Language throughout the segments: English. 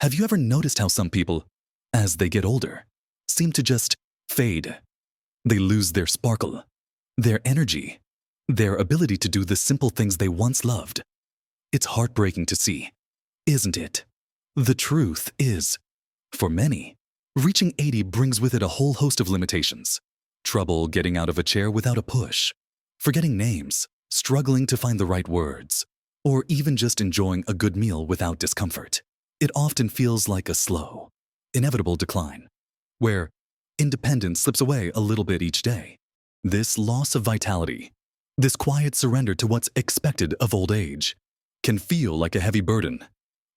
Have you ever noticed how some people, as they get older, seem to just fade? They lose their sparkle, their energy, their ability to do the simple things they once loved. It's heartbreaking to see, isn't it? The truth is, for many, reaching 80 brings with it a whole host of limitations. Trouble getting out of a chair without a push, forgetting names, struggling to find the right words, or even just enjoying a good meal without discomfort. It often feels like a slow, inevitable decline, where independence slips away a little bit each day. This loss of vitality, this quiet surrender to what's expected of old age, can feel like a heavy burden.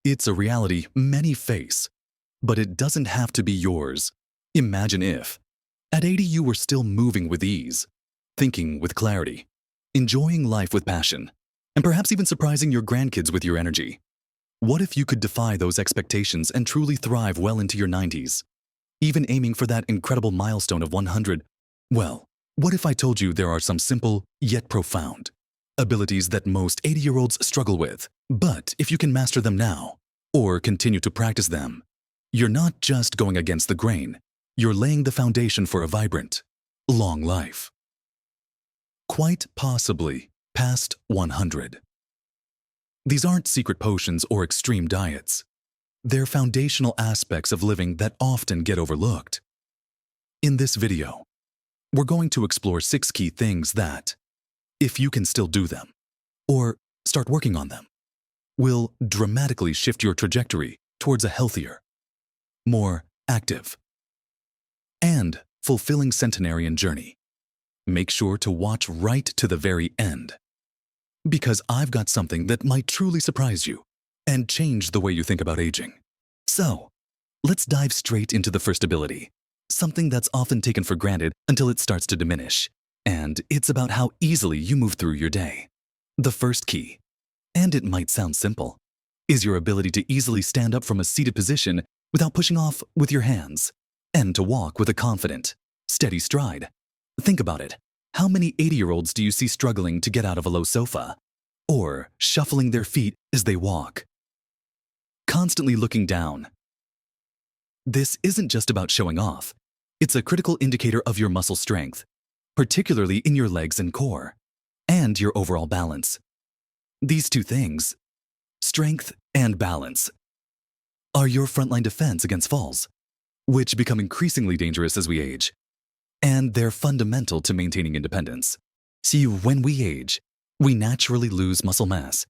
It's a reality many face, but it doesn't have to be yours. Imagine if, at 80, you were still moving with ease, thinking with clarity, enjoying life with passion, and perhaps even surprising your grandkids with your energy. What if you could defy those expectations and truly thrive well into your 90s, even aiming for that incredible milestone of 100? Well, what if I told you there are some simple, yet profound, abilities that most 80-year-olds struggle with, but if you can master them now, or continue to practice them, you're not just going against the grain, you're laying the foundation for a vibrant, long life. Quite possibly past 100. These aren't secret potions or extreme diets. They're foundational aspects of living that often get overlooked. In this video, we're going to explore 6 key things that, if you can still do them, or start working on them, will dramatically shift your trajectory towards a healthier, more active, and fulfilling centenarian journey. Make sure to watch right to the very end, because I've got something that might truly surprise you and change the way you think about aging. So, let's dive straight into the first ability, something that's often taken for granted until it starts to diminish, and it's about how easily you move through your day. The first key, and it might sound simple, is your ability to easily stand up from a seated position without pushing off with your hands, and to walk with a confident, steady stride. Think about it. How many 80-year-olds do you see struggling to get out of a low sofa, or shuffling their feet as they walk, constantly looking down? This isn't just about showing off. It's a critical indicator of your muscle strength, particularly in your legs and core, and your overall balance. These two things, strength and balance, are your frontline defense against falls, which become increasingly dangerous as we age. And they're fundamental to maintaining independence. See, when we age, we naturally lose muscle mass,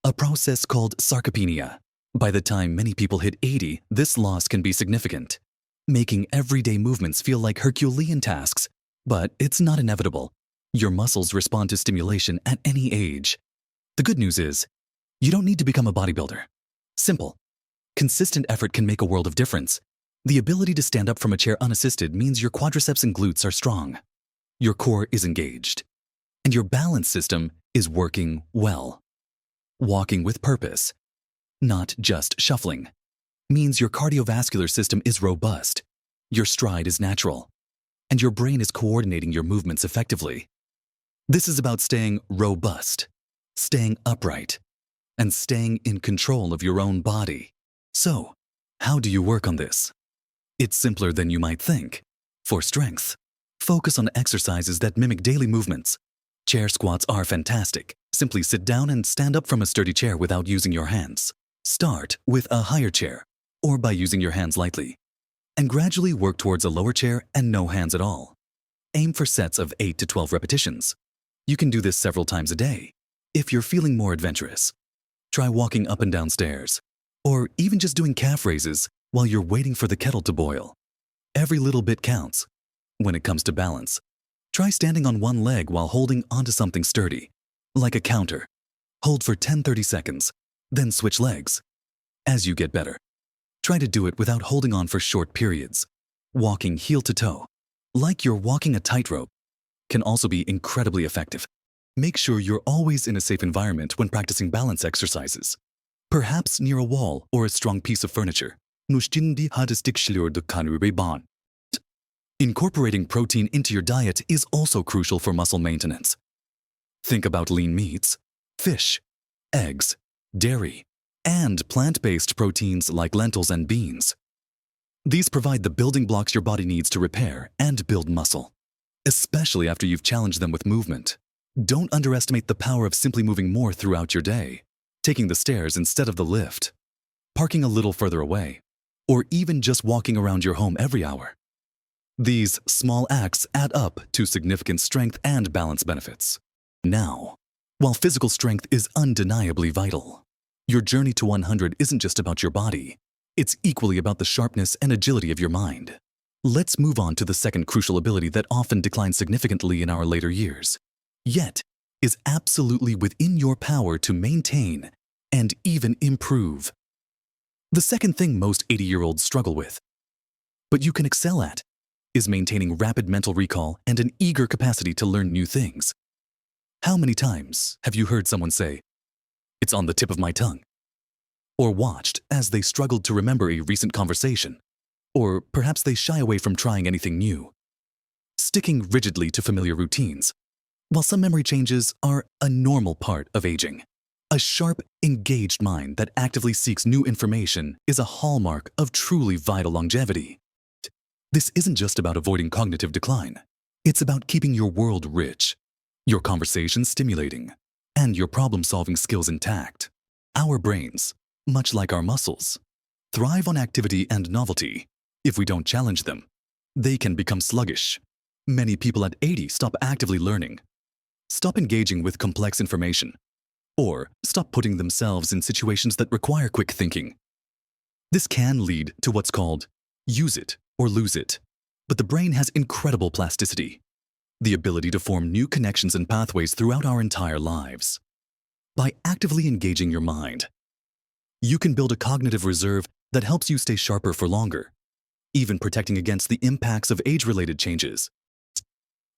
a process called sarcopenia. By the time many people hit 80, this loss can be significant, making everyday movements feel like Herculean tasks. But it's not inevitable. Your muscles respond to stimulation at any age. The good news is, you don't need to become a bodybuilder. Simple. Consistent effort can make a world of difference. The ability to stand up from a chair unassisted means your quadriceps and glutes are strong, your core is engaged, and your balance system is working well. Walking with purpose, not just shuffling, means your cardiovascular system is robust, your stride is natural, and your brain is coordinating your movements effectively. This is about staying robust, staying upright, and staying in control of your own body. So, how do you work on this? It's simpler than you might think. For strength, focus on exercises that mimic daily movements. Chair squats are fantastic. Simply sit down and stand up from a sturdy chair without using your hands. Start with a higher chair, or by using your hands lightly, and gradually work towards a lower chair and no hands at all. Aim for sets of 8 to 12 repetitions. You can do this several times a day. If you're feeling more adventurous, try walking up and down stairs, or even just doing calf raises while you're waiting for the kettle to boil. Every little bit counts. When it comes to balance, try standing on one leg while holding onto something sturdy, like a counter. Hold for 10-30 seconds, then switch legs. As you get better, try to do it without holding on for short periods. Walking heel to toe, like you're walking a tightrope, can also be incredibly effective. Make sure you're always in a safe environment when practicing balance exercises. Perhaps near a wall or a strong piece of furniture. Incorporating protein into your diet is also crucial for muscle maintenance. Think about lean meats, fish, eggs, dairy, and plant-based proteins like lentils and beans. These provide the building blocks your body needs to repair and build muscle, especially after you've challenged them with movement. Don't underestimate the power of simply moving more throughout your day, taking the stairs instead of the lift, parking a little further away, or even just walking around your home every hour. These small acts add up to significant strength and balance benefits. Now, while physical strength is undeniably vital, your journey to 100 isn't just about your body. It's equally about the sharpness and agility of your mind. Let's move on to the second crucial ability that often declines significantly in our later years, yet is absolutely within your power to maintain and even improve. The second thing most 80-year-olds struggle with, but you can excel at, is maintaining rapid mental recall and an eager capacity to learn new things. How many times have you heard someone say, "It's on the tip of my tongue," or watched as they struggled to remember a recent conversation, or perhaps they shy away from trying anything new, sticking rigidly to familiar routines? While some memory changes are a normal part of aging, a sharp, engaged mind that actively seeks new information is a hallmark of truly vital longevity. This isn't just about avoiding cognitive decline. It's about keeping your world rich, your conversations stimulating, and your problem-solving skills intact. Our brains, much like our muscles, thrive on activity and novelty. If we don't challenge them, they can become sluggish. Many people at 80 stop actively learning, stop engaging with complex information, or stop putting themselves in situations that require quick thinking. This can lead to what's called use it or lose it, but the brain has incredible plasticity, the ability to form new connections and pathways throughout our entire lives. By actively engaging your mind, you can build a cognitive reserve that helps you stay sharper for longer, even protecting against the impacts of age-related changes.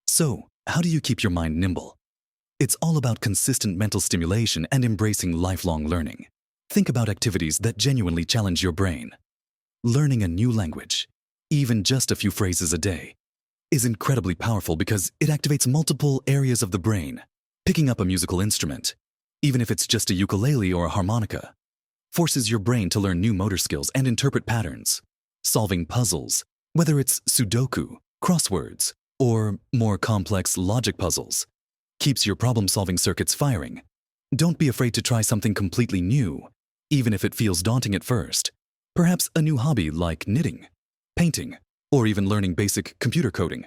So, how do you keep your mind nimble? It's all about consistent mental stimulation and embracing lifelong learning. Think about activities that genuinely challenge your brain. Learning a new language, even just a few phrases a day, is incredibly powerful because it activates multiple areas of the brain. Picking up a musical instrument, even if it's just a ukulele or a harmonica, forces your brain to learn new motor skills and interpret patterns. Solving puzzles, whether it's Sudoku, crosswords, or more complex logic puzzles, keeps your problem-solving circuits firing. Don't be afraid to try something completely new, even if it feels daunting at first. Perhaps a new hobby like knitting, painting, or even learning basic computer coding.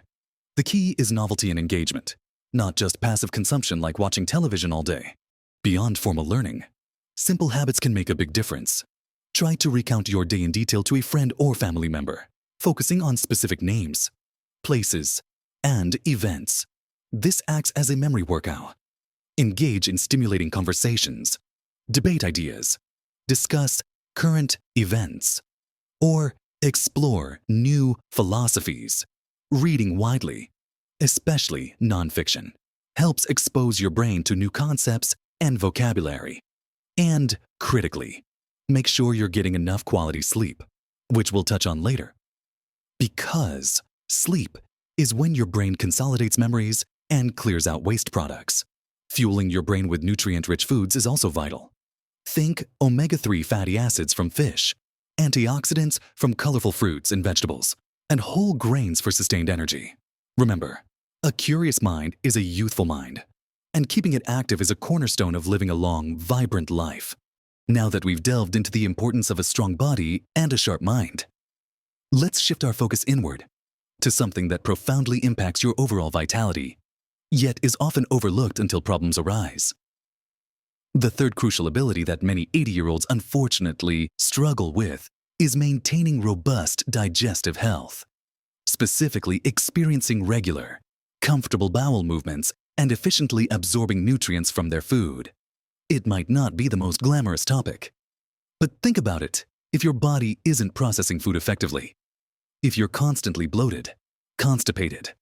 The key is novelty and engagement, not just passive consumption like watching television all day. Beyond formal learning, simple habits can make a big difference. Try to recount your day in detail to a friend or family member, focusing on specific names, places, and events. This acts as a memory workout. Engage in stimulating conversations, debate ideas, discuss current events, or explore new philosophies. Reading widely, especially nonfiction, helps expose your brain to new concepts and vocabulary. And critically, make sure you're getting enough quality sleep, which we'll touch on later. Because sleep is when your brain consolidates memories and clears out waste products. Fueling your brain with nutrient-rich foods is also vital. Think omega-3 fatty acids from fish, antioxidants from colorful fruits and vegetables, and whole grains for sustained energy. Remember, a curious mind is a youthful mind, and keeping it active is a cornerstone of living a long, vibrant life. Now that we've delved into the importance of a strong body and a sharp mind, let's shift our focus inward to something that profoundly impacts your overall vitality, yet is often overlooked until problems arise. The third crucial ability that many 80-year-olds unfortunately struggle with is maintaining robust digestive health, specifically experiencing regular, comfortable bowel movements and efficiently absorbing nutrients from their food. It might not be the most glamorous topic, but think about it. If your body isn't processing food effectively, if you're constantly bloated, constipated,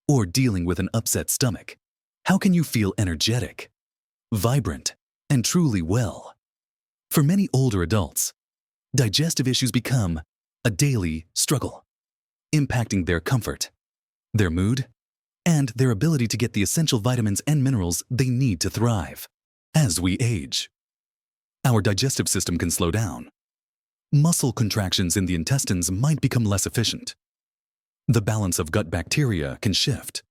or dealing with an upset stomach, how can you feel energetic, vibrant, and truly well? For many older adults, digestive issues become a daily struggle, impacting their comfort, their mood, and their ability to get the essential vitamins and minerals they need to thrive. As we age, Our digestive system can slow down. Muscle contractions in the intestines might become less efficient. The balance of gut bacteria can shift,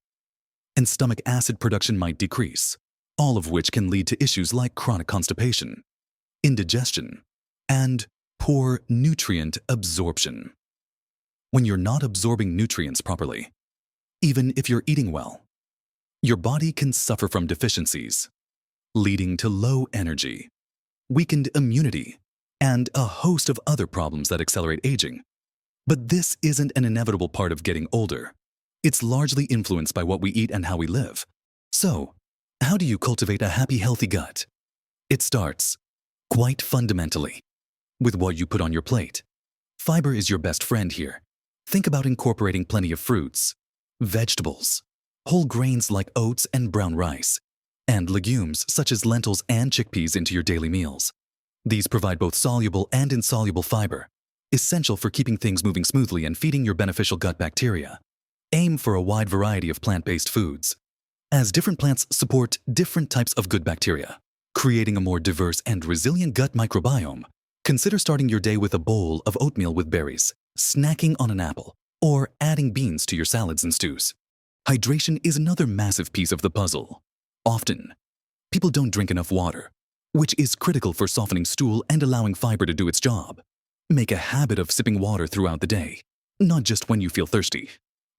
and stomach acid production might decrease, all of which can lead to issues like chronic constipation, indigestion, and poor nutrient absorption. When you're not absorbing nutrients properly, even if you're eating well, your body can suffer from deficiencies, leading to low energy, weakened immunity, and a host of other problems that accelerate aging. But this isn't an inevitable part of getting older. It's largely influenced by what we eat and how we live. So, how do you cultivate a happy, healthy gut? It starts, quite fundamentally, with what you put on your plate. Fiber is your best friend here. Think about incorporating plenty of fruits, vegetables, whole grains like oats and brown rice, and legumes such as lentils and chickpeas into your daily meals. These provide both soluble and insoluble fiber, essential for keeping things moving smoothly and feeding your beneficial gut bacteria. Aim for a wide variety of plant-based foods, as different plants support different types of good bacteria, creating a more diverse and resilient gut microbiome. Consider starting your day with a bowl of oatmeal with berries, snacking on an apple, or adding beans to your salads and stews. Hydration is another massive piece of the puzzle. Often, people don't drink enough water, which is critical for softening stool and allowing fiber to do its job. Make a habit of sipping water throughout the day, not just when you feel thirsty.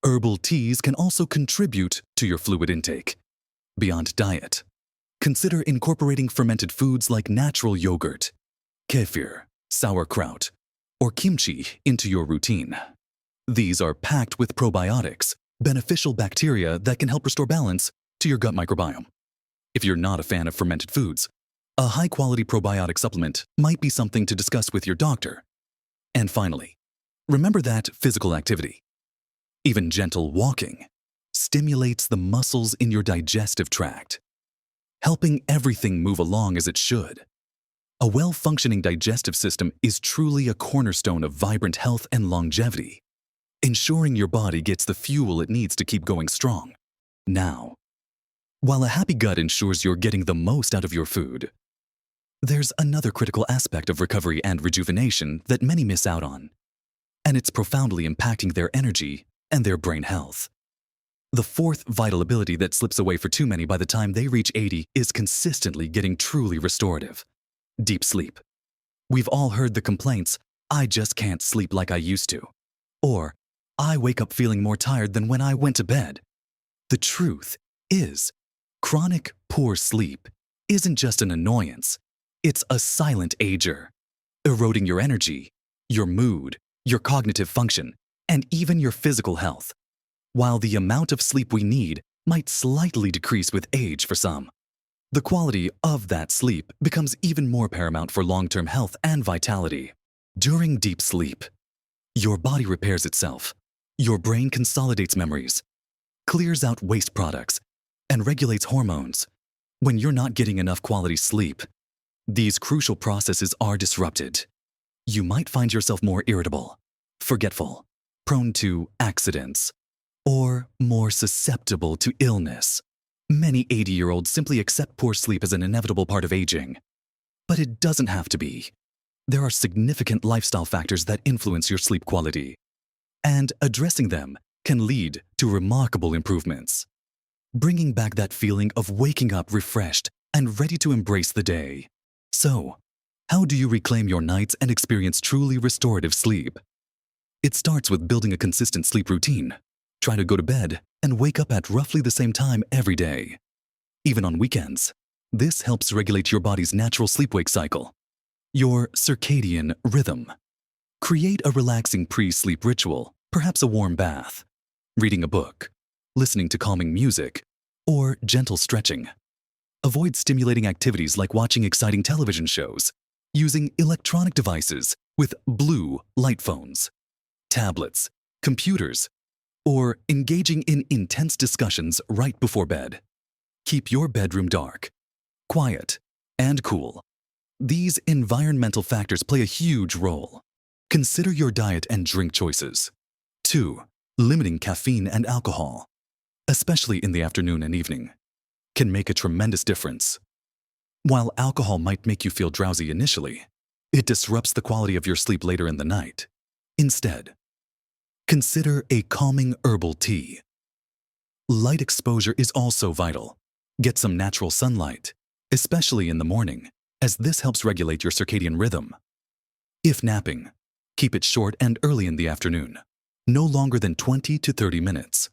Herbal teas can also contribute to your fluid intake. Beyond diet, consider incorporating fermented foods like natural yogurt, kefir, sauerkraut, or kimchi into your routine. These are packed with probiotics, beneficial bacteria that can help restore balance to your gut microbiome. If you're not a fan of fermented foods, a high-quality probiotic supplement might be something to discuss with your doctor. And finally, remember that physical activity, even gentle walking, stimulates the muscles in your digestive tract, helping everything move along as it should. A well-functioning digestive system is truly a cornerstone of vibrant health and longevity, ensuring your body gets the fuel it needs to keep going strong. Now, while a happy gut ensures you're getting the most out of your food, there's another critical aspect of recovery and rejuvenation that many miss out on, and it's profoundly impacting their energy and their brain health. The fourth vital ability that slips away for too many by the time they reach 80 is consistently getting truly restorative. Deep sleep. We've all heard the complaints, "I just can't sleep like I used to," or "I wake up feeling more tired than when I went to bed." The truth is, chronic poor sleep isn't just an annoyance, it's a silent ager, eroding your energy, your mood, your cognitive function, and even your physical health. While the amount of sleep we need might slightly decrease with age for some, the quality of that sleep becomes even more paramount for long-term health and vitality. During deep sleep, your body repairs itself, your brain consolidates memories, clears out waste products, and regulates hormones. When you're not getting enough quality sleep, these crucial processes are disrupted. You might find yourself more irritable, forgetful, prone to accidents, or more susceptible to illness. Many 80-year-olds simply accept poor sleep as an inevitable part of aging. But it doesn't have to be. There are significant lifestyle factors that influence your sleep quality, and addressing them can lead to remarkable improvements, bringing back that feeling of waking up refreshed and ready to embrace the day. So, how do you reclaim your nights and experience truly restorative sleep? It starts with building a consistent sleep routine. Try to go to bed and wake up at roughly the same time every day. Even on weekends, this helps regulate your body's natural sleep-wake cycle, your circadian rhythm. Create a relaxing pre-sleep ritual, perhaps a warm bath, reading a book, listening to calming music, or gentle stretching. Avoid stimulating activities like watching exciting television shows, using electronic devices with blue light phones, tablets, computers, or engaging in intense discussions right before bed. Keep your bedroom dark, quiet, and cool. These environmental factors play a huge role. Consider your diet and drink choices. 2. Limiting caffeine and alcohol, especially in the afternoon and evening, can make a tremendous difference. While alcohol might make you feel drowsy initially, it disrupts the quality of your sleep later in the night. Instead, consider a calming herbal tea. Light exposure is also vital. Get some natural sunlight, especially in the morning, as this helps regulate your circadian rhythm. If napping, keep it short and early in the afternoon, no longer than 20 to 30 minutes,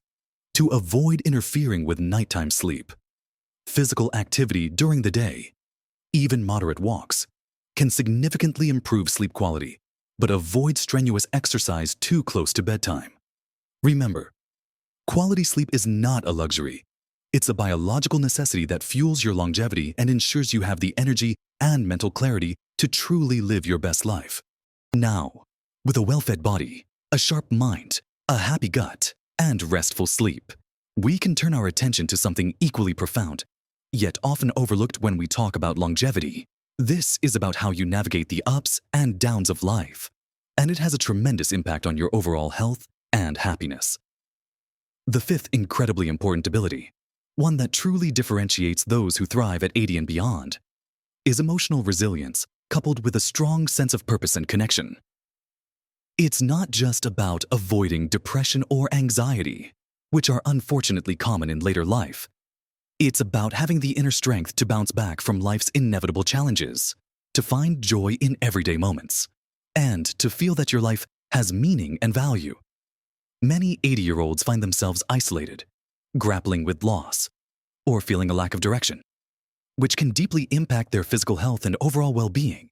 to avoid interfering with nighttime sleep. Physical activity during the day, even moderate walks, can significantly improve sleep quality, but avoid strenuous exercise too close to bedtime. Remember, quality sleep is not a luxury. It's a biological necessity that fuels your longevity and ensures you have the energy and mental clarity to truly live your best life. Now, with a well-fed body, a sharp mind, a happy gut, and restful sleep, we can turn our attention to something equally profound, yet often overlooked when we talk about longevity. This is about how you navigate the ups and downs of life, and it has a tremendous impact on your overall health and happiness. The fifth incredibly important ability, one that truly differentiates those who thrive at 80 and beyond, is emotional resilience coupled with a strong sense of purpose and connection. It's not just about avoiding depression or anxiety, which are unfortunately common in later life. It's about having the inner strength to bounce back from life's inevitable challenges, to find joy in everyday moments, and to feel that your life has meaning and value. Many 80-year-olds find themselves isolated, grappling with loss, or feeling a lack of direction, which can deeply impact their physical health and overall well-being.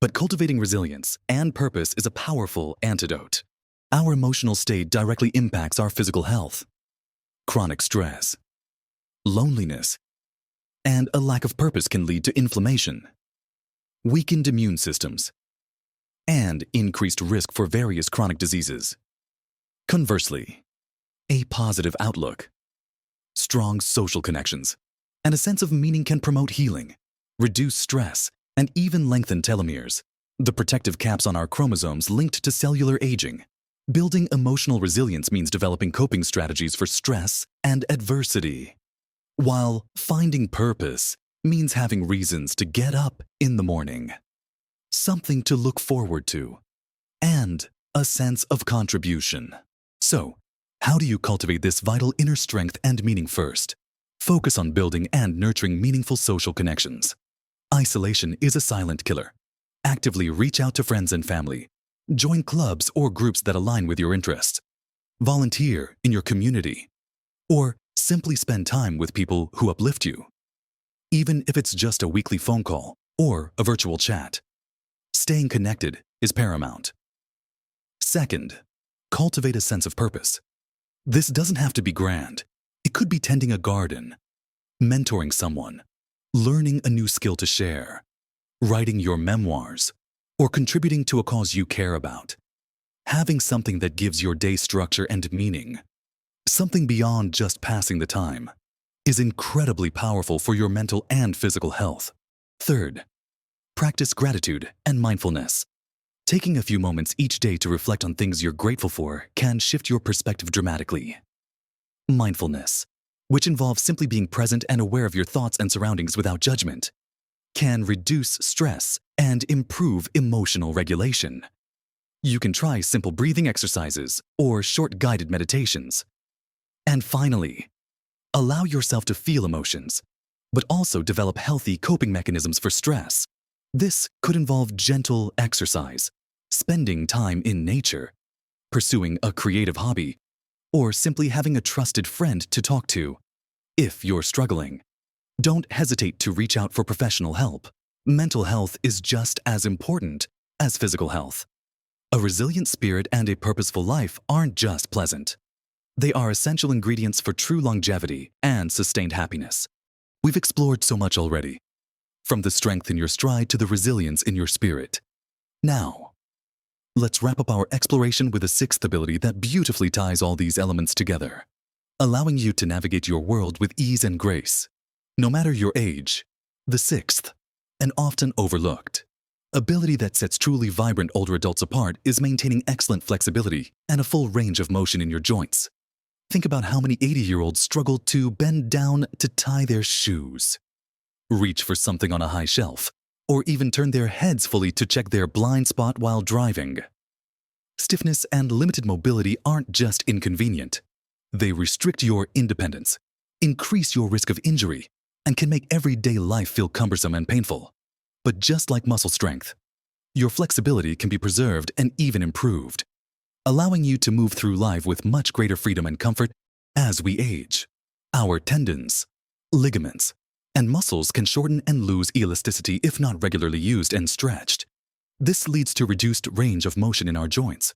But cultivating resilience and purpose is a powerful antidote. Our emotional state directly impacts our physical health. Chronic stress, loneliness, and a lack of purpose can lead to inflammation, weakened immune systems, and increased risk for various chronic diseases. Conversely, a positive outlook, strong social connections, and a sense of meaning can promote healing, reduce stress, and even lengthen telomeres, the protective caps on our chromosomes linked to cellular aging. Building emotional resilience means developing coping strategies for stress and adversity, while finding purpose means having reasons to get up in the morning, something to look forward to, and a sense of contribution. So, how do you cultivate this vital inner strength and meaning first? Focus on building and nurturing meaningful social connections. Isolation is a silent killer. Actively reach out to friends and family. Join clubs or groups that align with your interests. Volunteer in your community. Or simply spend time with people who uplift you. Even if it's just a weekly phone call or a virtual chat. Staying connected is paramount. Second, cultivate a sense of purpose. This doesn't have to be grand. It could be tending a garden, mentoring someone, learning a new skill to share, writing your memoirs, or contributing to a cause you care about. Having something that gives your day structure and meaning, something beyond just passing the time, is incredibly powerful for your mental and physical health. Third, practice gratitude and mindfulness. Taking a few moments each day to reflect on things you're grateful for can shift your perspective dramatically. Mindfulness, which involves simply being present and aware of your thoughts and surroundings without judgment, can reduce stress and improve emotional regulation. You can try simple breathing exercises or short guided meditations. And finally, allow yourself to feel emotions, but also develop healthy coping mechanisms for stress. This could involve gentle exercise, spending time in nature, pursuing a creative hobby, or simply having a trusted friend to talk to. If you're struggling, don't hesitate to reach out for professional help. Mental health is just as important as physical health. A resilient spirit and a purposeful life aren't just pleasant. They are essential ingredients for true longevity and sustained happiness. We've explored so much already, from the strength in your stride to the resilience in your spirit. Now, let's wrap up our exploration with a sixth ability that beautifully ties all these elements together, allowing you to navigate your world with ease and grace. No matter your age, the sixth, and often overlooked, ability that sets truly vibrant older adults apart is maintaining excellent flexibility and a full range of motion in your joints. Think about how many 80-year-olds struggle to bend down to tie their shoes. reach for something on a high shelf, or even turn their heads fully to check their blind spot while driving. Stiffness and limited mobility aren't just inconvenient. They restrict your independence, increase your risk of injury, and can make everyday life feel cumbersome and painful. But just like muscle strength, your flexibility can be preserved and even improved, allowing you to move through life with much greater freedom and comfort as we age. Our tendons, ligaments, and muscles can shorten and lose elasticity if not regularly used and stretched. This leads to reduced range of motion in our joints,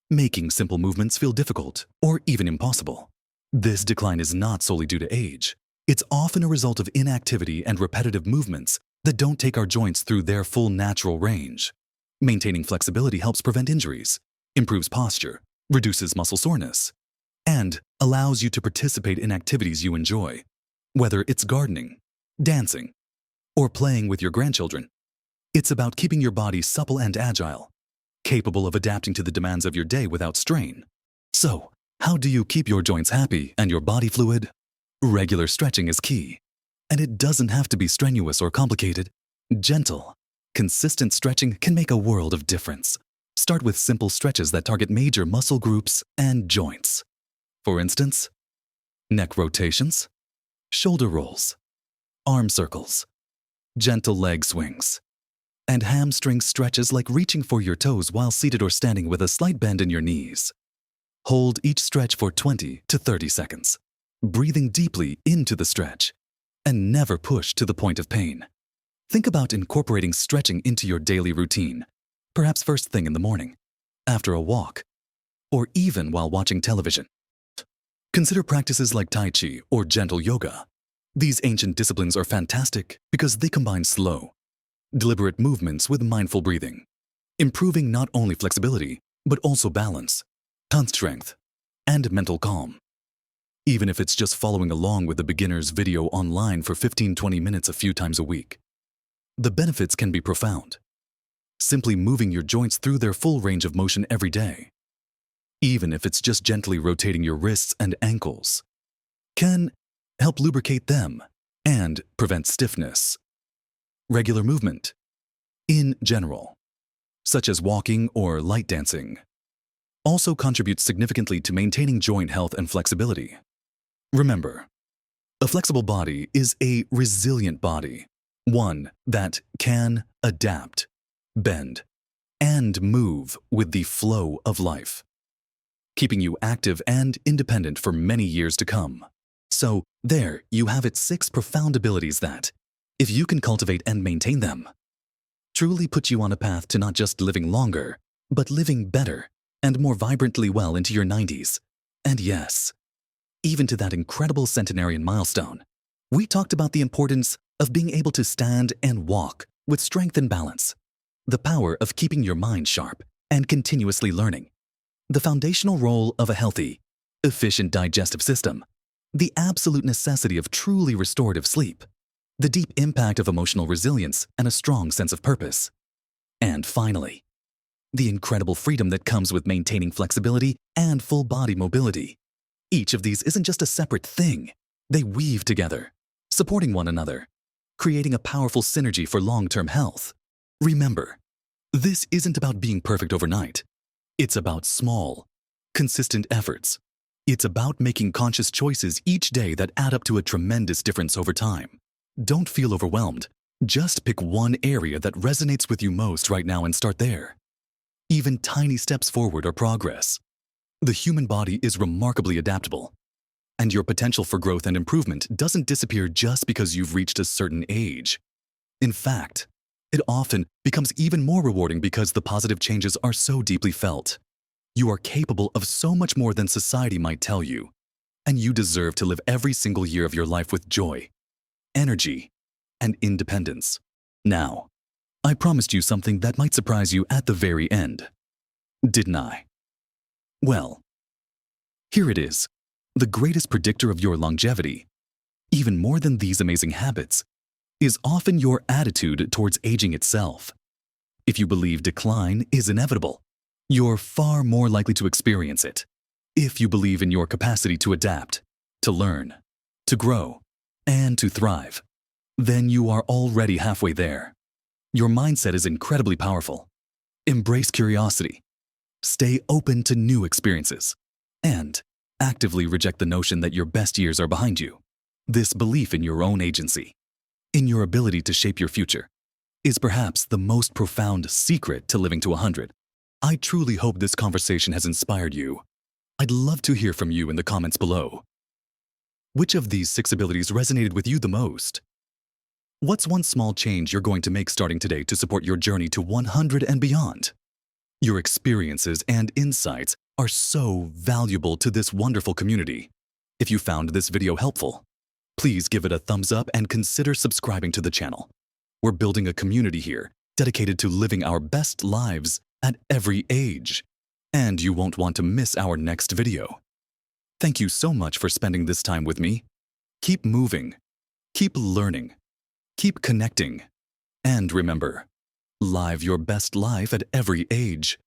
making simple movements feel difficult or even impossible. This decline is not solely due to age. It's often a result of inactivity and repetitive movements that don't take our joints through their full natural range. Maintaining flexibility helps prevent injuries, improves posture, reduces muscle soreness, and allows you to participate in activities you enjoy, whether it's gardening, dancing, or playing with your grandchildren. It's about keeping your body supple and agile, capable of adapting to the demands of your day without strain. So, how do you keep your joints happy and your body fluid? Regular stretching is key, and it doesn't have to be strenuous or complicated. Gentle, consistent stretching can make a world of difference. Start with simple stretches that target major muscle groups and joints. For instance, neck rotations, shoulder rolls, arm circles, gentle leg swings, and hamstring stretches like reaching for your toes while seated or standing with a slight bend in your knees. Hold each stretch for 20 to 30 seconds, breathing deeply into the stretch, and never push to the point of pain. Think about incorporating stretching into your daily routine, perhaps first thing in the morning, after a walk, or even while watching television. Consider practices like Tai Chi or gentle yoga. These ancient disciplines are fantastic because they combine slow, deliberate movements with mindful breathing, improving not only flexibility, but also balance, tongue strength, and mental calm. Even if it's just following along with a beginner's video online for 15-20 minutes a few times a week. The benefits can be profound. Simply moving your joints through their full range of motion every day, even if it's just gently rotating your wrists and ankles, can help lubricate them and prevent stiffness. Regular movement, in general, such as walking or light dancing, also contributes significantly to maintaining joint health and flexibility. Remember, a flexible body is a resilient body, one that can adapt, bend, and move with the flow of life, keeping you active and independent for many years to come. So there you have it, 6 profound abilities that, if you can cultivate and maintain them, truly put you on a path to not just living longer, but living better and more vibrantly well into your 90s. And yes, even to that incredible centenarian milestone. We talked about the importance of being able to stand and walk with strength and balance, the power of keeping your mind sharp and continuously learning, the foundational role of a healthy, efficient digestive system, the absolute necessity of truly restorative sleep, the deep impact of emotional resilience and a strong sense of purpose, and finally, the incredible freedom that comes with maintaining flexibility and full body mobility. Each of these isn't just a separate thing. They weave together, supporting one another, creating a powerful synergy for long-term health. Remember, this isn't about being perfect overnight. It's about small, consistent efforts. It's about making conscious choices each day that add up to a tremendous difference over time. Don't feel overwhelmed. Just pick one area that resonates with you most right now and start there. Even tiny steps forward are progress. The human body is remarkably adaptable, and your potential for growth and improvement doesn't disappear just because you've reached a certain age. In fact, it often becomes even more rewarding because the positive changes are so deeply felt. You are capable of so much more than society might tell you, and you deserve to live every single year of your life with joy, energy, and independence. Now, I promised you something that might surprise you at the very end. Didn't I? Well, here it is, the greatest predictor of your longevity, even more than these amazing habits, is often your attitude towards aging itself. If you believe decline is inevitable, you're far more likely to experience it. If you believe in your capacity to adapt, to learn, to grow, and to thrive, then you are already halfway there. Your mindset is incredibly powerful. Embrace curiosity. Stay open to new experiences. And actively reject the notion that your best years are behind you. This belief in your own agency, in your ability to shape your future, is perhaps the most profound secret to living to 100. I truly hope this conversation has inspired you. I'd love to hear from you in the comments below. Which of these 6 abilities resonated with you the most? What's one small change you're going to make starting today to support your journey to 100 and beyond? Your experiences and insights are so valuable to this wonderful community. If you found this video helpful, please give it a thumbs up and consider subscribing to the channel. We're building a community here dedicated to living our best lives at every age. And you won't want to miss our next video. Thank you so much for spending this time with me. Keep moving, keep learning, keep connecting, and remember, live your best life at every age.